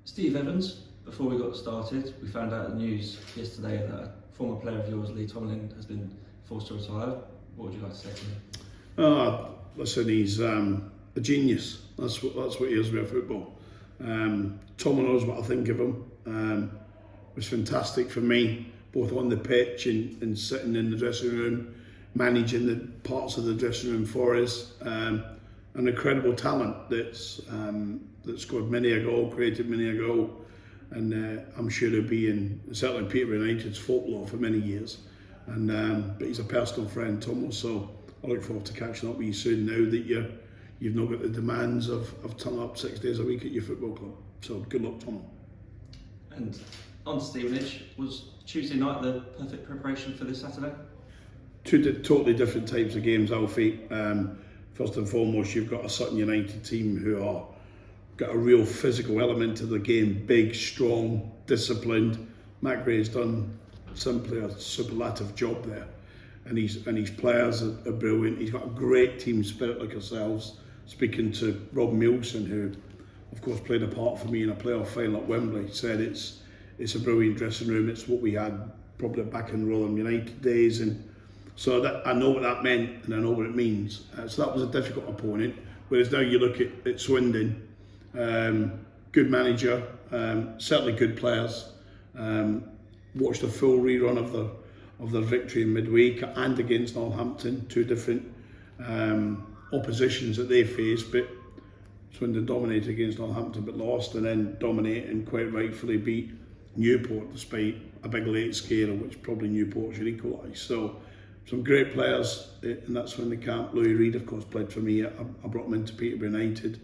Steve Evans, before we got started, we found out the news yesterday that a former player of yours, Lee Tomlin, has been forced to retire. What would you like to say to him? Listen, he's a genius. That's what he is with football. Tom knows what I think of him. It was fantastic for me, both on the pitch and sitting in the dressing room, managing the parts of the dressing room for us. An incredible talent that scored many a goal, created many a goal, and I'm sure he'll be in certainly Peterborough United's folklore for many years. But he's a personal friend, Tom. So I look forward to catching up with you soon. Now that you've not got the demands of turning up 6 days a week at your football club. So good luck, Tom. And on Stevenage, was Tuesday night the perfect preparation for this Saturday? Two totally different types of games, Alfie. First and foremost, you've got a Sutton United team who are got a real physical element to the game, big, strong, disciplined. Matt Gray's done simply a superlative job there, and his players are brilliant. He's got a great team spirit like ourselves. Speaking to Rob Milson, who of course played a part for me in a playoff final at Wembley, said it's a brilliant dressing room. It's what we had probably back in Rotherham United days, and so that I know what that meant and I know what it means. So that was a difficult opponent. Whereas now you look at Swindon, good manager, certainly good players. Watched a full rerun of their victory in midweek and against Northampton, two different oppositions that they faced, but Swindon dominated against Northampton but lost, and then dominated and quite rightfully beat Newport despite a big late scare, which probably Newport should equalise. So some great players, and that's when the camp. Louis Reid, of course, played for me. I brought him into Peterborough United,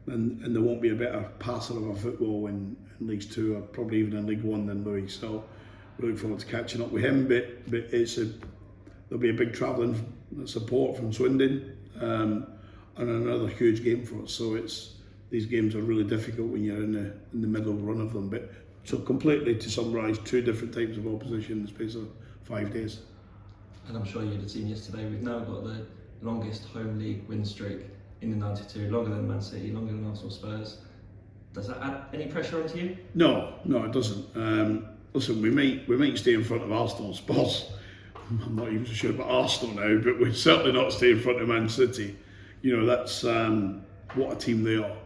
and there won't be a better passer of a football in League Two, or probably even in League One, than Louis. So we look forward to catching up with him. But there'll be a big travelling support from Swindon, and another huge game for us. So these games are really difficult when you're in the middle run of them. But so completely to summarise, two different types of opposition in the space of 5 days. And I'm sure you'd have seen yesterday, we've now got the longest home league win streak in the 92, longer than Man City, longer than Arsenal, Spurs. Does that add any pressure onto you? No, it doesn't. Listen, we might stay in front of Arsenal, Spurs. I'm not even so sure about Arsenal now, but we'd certainly not stay in front of Man City. You know, that's what a team they are.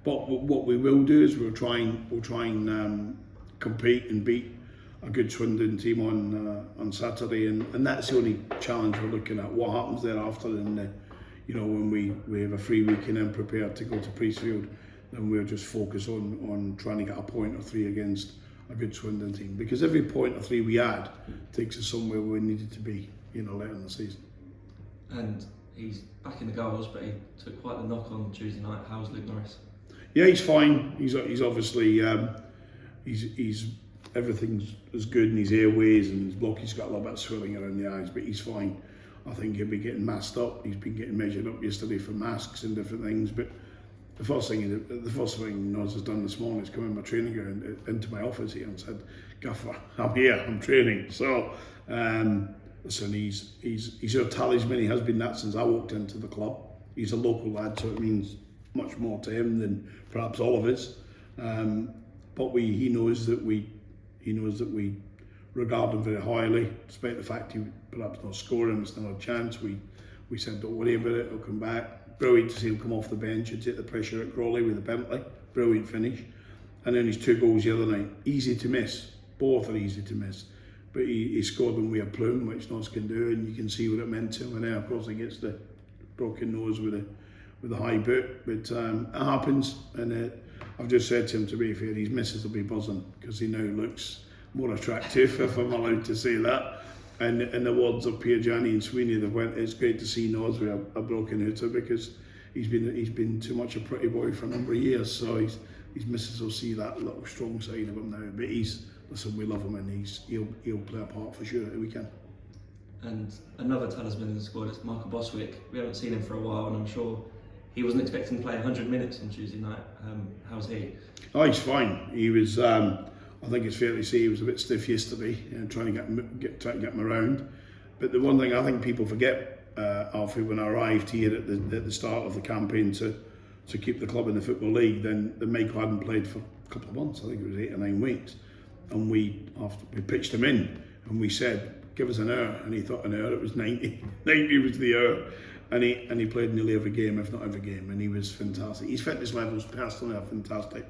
But what we will do is we'll try and compete and beat a good Swindon team on Saturday, and that's the only challenge we're looking at. What happens thereafter, and when we have a free week and then prepared to go to Priestfield, then we'll just focus on trying to get a point or three against a good Swindon team, because every point or three we add takes us somewhere where we needed to be, later in the season. And he's back in the goals, but he took quite the knock on Tuesday night. How's Luke Norris? Yeah, he's fine. He's obviously he's everything's as good in his airways and his block. He's got a little bit of swelling around the eyes, but he's fine. I think he'll be getting masked up. He's been getting measured up yesterday for masks and different things. But the first thing Noz has done this morning is come in my training ground into my office here and said, "Gaffer, I'm here. I'm training." So listen, he's our talisman. He has been that since I walked into the club. He's a local lad, so it means much more to him than perhaps all of us. But he knows that we regard him very highly, despite the fact he perhaps not scoring, it's not a chance. We said don't worry about it, he'll come back. Brilliant to see him come off the bench and take the pressure at Crawley with the penalty. Brilliant finish. And then his two goals the other night, easy to miss. Both are easy to miss. But he scored them with a plume, which Nos can do, and you can see what it meant to him. And then of course he gets the broken nose with a high boot. But it happens, and I've just said to him, to be fair, his missus will be buzzing because he now looks more attractive, if I'm allowed to say that. And in the words of Pierre Gianni and Sweeney, it's great to see Nos with a broken hooter, because he's been too much a pretty boy for a number of years. So his missus will see that little strong side of him now. But listen, we love him, and he'll play a part for sure at the weekend. And another talisman in the squad is Michael Boswick. We haven't seen him for a while, and I'm sure he wasn't expecting to play 100 minutes on Tuesday night. How's he? Oh, he's fine. He was. I think it's fair to say he was a bit stiff yesterday, trying to get him around. But the one thing I think people forget, Alfie, when I arrived here at the start of the campaign to to keep the club in the Football League, then Michael hadn't played for a couple of months. I think it was 8 or 9 weeks, and we pitched him in, and we said, give us an hour, and he thought an hour, it was 90. 90 was the hour, and he played nearly every game, if not every game, and he was fantastic. His fitness levels personally are fantastic.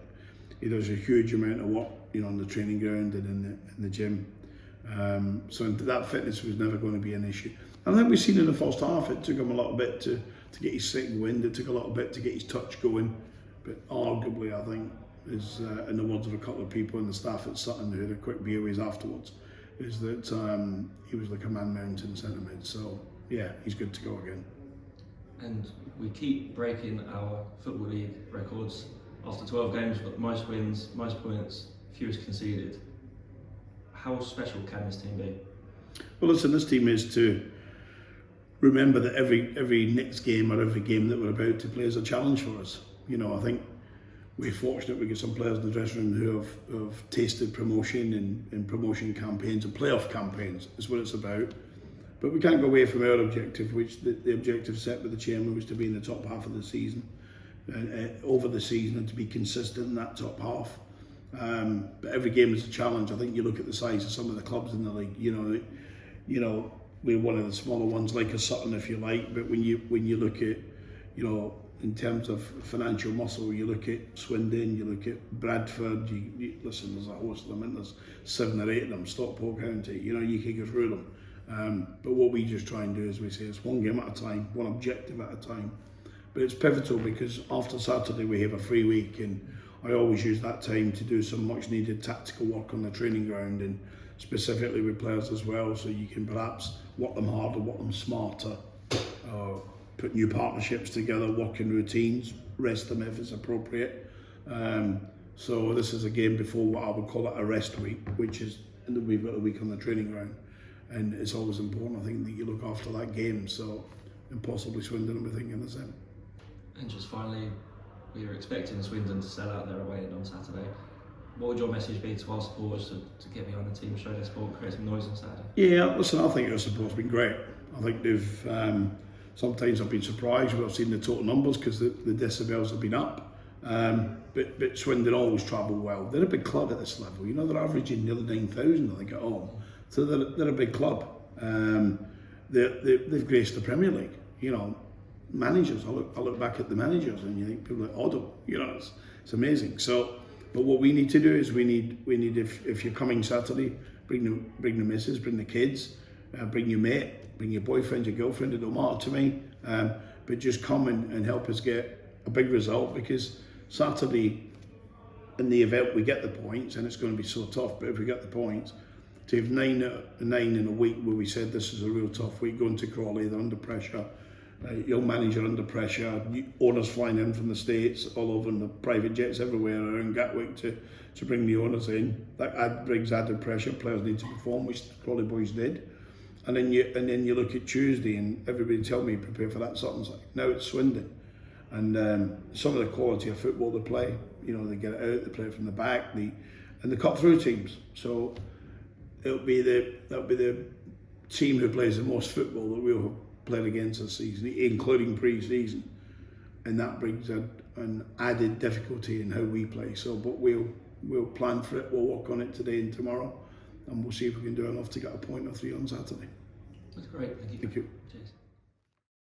He does a huge amount of work, on the training ground and in the gym. So that fitness was never going to be an issue. And I think we've seen in the first half, it took him a little bit to get his second wind, it took a little bit to get his touch going, but arguably I think is, in the words of a couple of people in the staff at Sutton who had a quick beer with afterwards, is that he was like a man mountain centre mid. So yeah, he's good to go again. And we keep breaking our Football League records. After 12 games, we've got most wins, most points, fewest conceded. How special can this team be? Well, listen, this team is to remember that every next game or every game that we're about to play is a challenge for us. I think we're fortunate we get some players in the dressing room who have tasted promotion and promotion campaigns and playoff campaigns is what it's about. But we can't go away from our objective, which the objective set by the chairman was to be in the top half of the season, over the season, and to be consistent in that top half. But every game is a challenge. I think you look at the size of some of the clubs in the league. We're one of the smaller ones, like a Sutton, if you like. But when you look at, in terms of financial muscle, you look at Swindon, you look at Bradford. Listen, there's a host of them, and there's 7 or 8 of them. Stockport County. You can go through them. But what we just try and do, as we say, is one game at a time, one objective at a time. But it's pivotal because after Saturday we have a free week, and I always use that time to do some much needed tactical work on the training ground, and specifically with players as well, so you can perhaps work them harder, work them smarter, put new partnerships together, work in routines, rest them if it's appropriate. So this is a game before what I would call it a rest week, which is, and we've got a week on the training ground, and it's always important, I think, that you look after that game. So, and possibly Swindon will be thinking the same. And just finally, we were expecting Swindon to sell out their away end on Saturday. What would your message be to our supporters to get behind the team, show their support, create some noise on Saturday? Yeah, listen, I think our support's been great. I think they've, sometimes I've been surprised when I've seen the total numbers because the decibels have been up. But Swindon always travel well. They're a big club at this level. They're averaging nearly 9,000, I think, at home. So they're a big club. They've graced the Premier League. Managers, I look back at the managers and you think people like Odo, it's amazing. So, but what we need to do is we need if you're coming Saturday, bring the missus, bring the kids, bring your mate, bring your boyfriend, your girlfriend, it don't matter to me, but just come and help us get a big result, because Saturday in the event we get the points, and it's going to be so tough, but if we get the points, to have 9 in a week where we said this is a real tough week, going to Crawley, they're under pressure. Young manager under pressure, owners flying in from the States, all over in the private jets everywhere around Gatwick to bring the owners in. That brings added pressure. Players need to perform, which the Crawley boys did. And then you look at Tuesday, and everybody tell me prepare for that Sutton's like. Now it's Swindon, and some of the quality of football they play. They get it out, they play it from the back, and they cut through teams. So that'll be the team who plays the most football that we'll have played against this season, including pre-season, and that brings an added difficulty in how we play. So, but we'll plan for it. We'll work on it today and tomorrow, and we'll see if we can do enough to get a point or 3 on Saturday. That's great. Thank you. Thank you. Cheers.